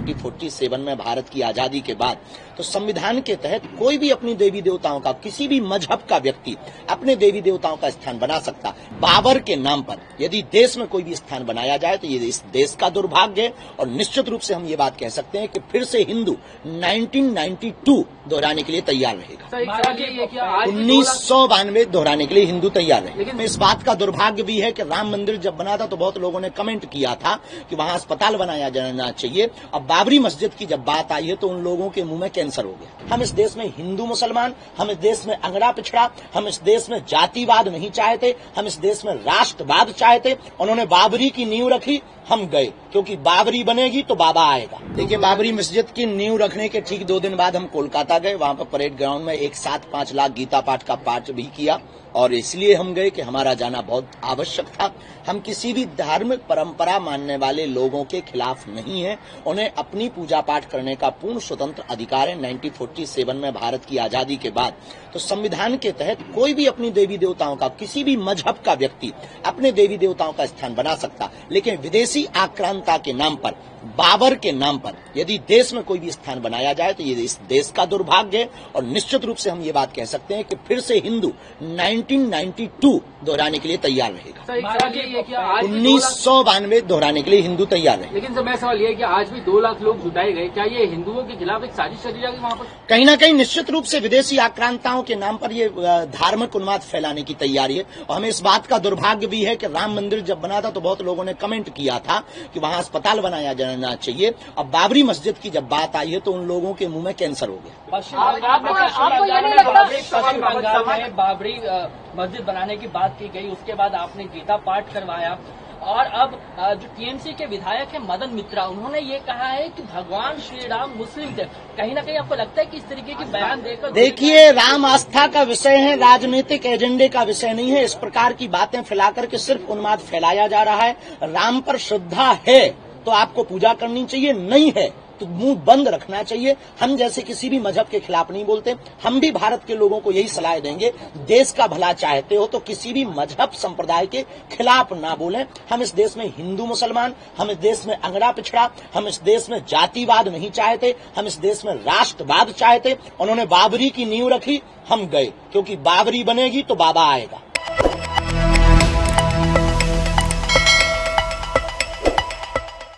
1947 में भारत की आजादी के बाद, तो संविधान के तहत कोई भी अपनी देवी देवताओं का, किसी भी मजहब का व्यक्ति अपने देवी देवताओं का स्थान बना सकता। बाबर के नाम पर यदि देश में कोई भी स्थान बनाया जाए तो ये इस देश का दुर्भाग्य है। और निश्चित रूप से हम ये बात कह सकते हैं कि फिर से हिंदू 1992 दोहराने के लिए तैयार रहेगा। 1992 दोहराने के लिए हिंदू तैयार रहे। लेकिन इस बात का दुर्भाग्य भी है कि राम मंदिर जब बना था तो बहुत लोगों ने कमेंट किया था कि वहां अस्पताल बनाया जाना चाहिए। अब बाबरी मस्जिद की जब बात आई है तो उन लोगों के मुंह में कैंसर हो गया। हम इस देश में हिंदू मुसलमान, हम इस देश में अंगड़ा पिछड़ा, हम इस देश में जातिवाद नहीं चाहते, हम इस देश में राष्ट्रवाद चाहते। उन्होंने बाबरी की नींव रखी, हम गए, क्योंकि बाबरी बनेगी तो बाबा आएगा। देखिए, बाबरी मस्जिद की नींव रखने के ठीक 2 दिन बाद हम कोलकाता गए। वहां पर परेड ग्राउंड में एक साथ 5 लाख गीता पाठ का पाठ भी किया और इसलिए हम गए कि हमारा जाना बहुत आवश्यक था। हम किसी भी धार्मिक परंपरा मानने वाले लोगों के खिलाफ नहीं हैं। उन्हें अपनी पूजा पाठ करने का पूर्ण स्वतंत्र अधिकार है। 1947 में भारत की आजादी के बाद, तो संविधान के तहत कोई भी अपनी देवी देवताओं का, किसी भी मजहब का व्यक्ति अपने देवी देवताओं का स्थान बना सकता। लेकिन विदेशी आक्रांता के नाम पर, बाबर के नाम पर यदि देश में कोई भी स्थान बनाया जाए तो ये इस देश का दुर्भाग्य है। और निश्चित रूप से हम ये बात कह सकते हैं कि फिर से हिंदू 1992 दोहराने के लिए तैयार रहेगा। 1992 दोहराने के लिए हिंदू तैयार रहे। लेकिन सर, मैं सवाल ये है कि आज भी 2 लाख लोग जुटाए गए, क्या ये हिंदुओं के खिलाफ एक साजिश चली जाएगी वहाँ पर? कहीं ना कहीं निश्चित रूप से विदेशी आक्रांताओं के नाम पर ये धार्मिक उन्माद फैलाने की तैयारी है। और हमें इस बात का दुर्भाग्य भी है कि राम मंदिर जब बना था तो बहुत लोगों ने कमेंट किया था कि वहां अस्पताल बनाया जाना चाहिए। अब बाबरी मस्जिद की जब बात आई है तो उन लोगों के मुंह में कैंसर हो गया। पश्चिम बंगाल में बाबरी मस्जिद बनाने की बात की गई, उसके बाद आपने गीता पाठ करवाया और अब जो टीएमसी के विधायक है मदन मित्रा, उन्होंने ये कहा है कि भगवान श्री राम मुस्लिम थे। कहीं ना कहीं आपको लगता है कि इस तरीके की बयान देकर, देखिए, राम आस्था का विषय है, राजनीतिक एजेंडे का विषय नहीं है। इस प्रकार की बातें फैलाकर के सिर्फ उन्माद फैलाया जा रहा है। राम पर श्रद्धा है तो आपको पूजा करनी चाहिए, नहीं है तो मुंह बंद रखना चाहिए। हम जैसे किसी भी मजहब के खिलाफ नहीं बोलते। हम भी भारत के लोगों को यही सलाह देंगे, देश का भला चाहते हो तो किसी भी मजहब संप्रदाय के खिलाफ ना बोलें। हम इस देश में हिंदू मुसलमान, हम इस देश में अंगड़ा पिछड़ा, हम इस देश में जातिवाद नहीं चाहते, हम इस देश में राष्ट्रवाद चाहते। उन्होंने बाबरी की नींव रखी, हम गए, क्योंकि बाबरी बनेगी तो बाबा आएगा।